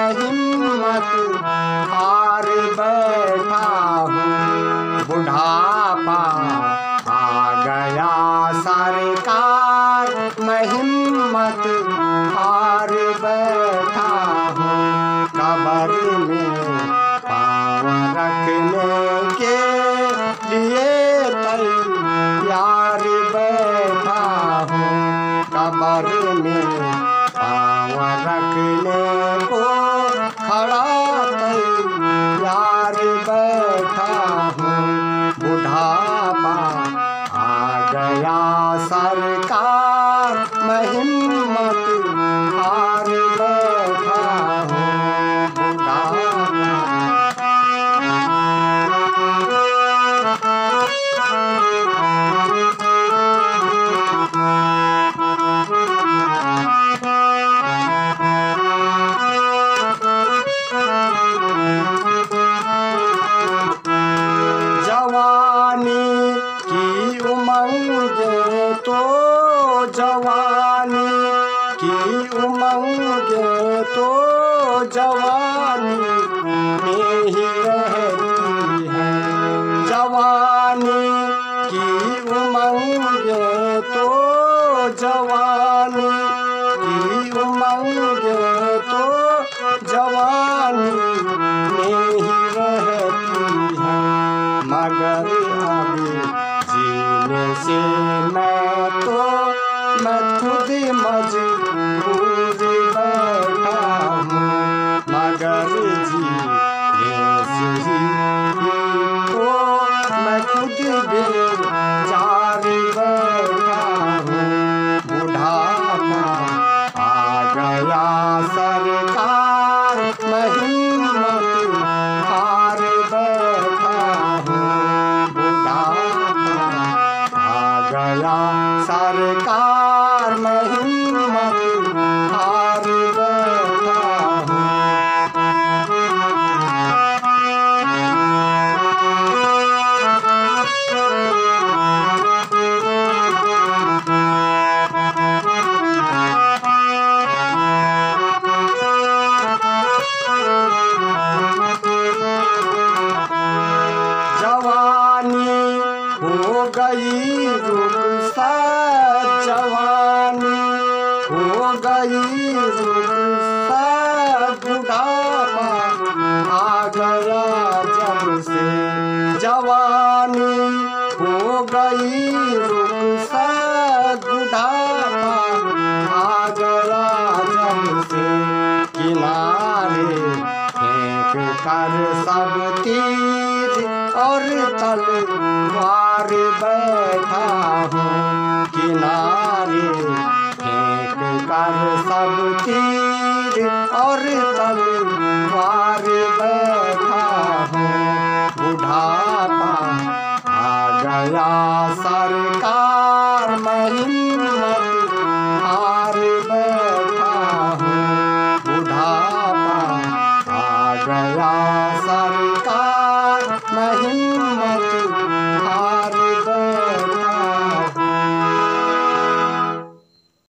मैं हिम्मत हार बैठा हूँ। बुढ़ापा आ गया सरकार, मैं हिम्मत हार बैठा हूँ। कब्र में पाँव रखने के लिए तैयार बैठा हूँ। कब्र में पाँव रखने को खड़ा तैयार बैठा हूँ। बुढ़ापा आ गया सरकार, मैं हिम्मत हार बैठा हूँ। जवानी की उमंगे तो जवानी की उमंगे तो जवानी में ही रहती है। जवानी की उमंगे तो जवानी की उमंगे तो जवानी में ही रहती है। मगर अभी जीने से मैं खुद मजबूर बैठा हूँ। मगर जीने से ही तो मैं खुद बेजार बैठा हूँ। बुढ़ापा आ गया सरकार, मैं हिम्मत हार बैठा हूँ। बुढ़ापा आ गया सरकार, मैं हिम्मत हार बैठा हूँ। जवानी हो गई रुखसत, जवानी हो गई रुखसत। बुढ़ापा आ गया जब से, जवानी हो गई रुखसत। बुढ़ापा आ गया जब से, किनारे फेंक कर सब तीर और तलवार बैठा हूँ। किनारे फेंक कर सब तीर और तलवार बैठा हूँ। बुढ़ापा आ गया सरकार, मैं हिम्मत हार बैठा हूँ। बुढ़ापा आ गया सरकार।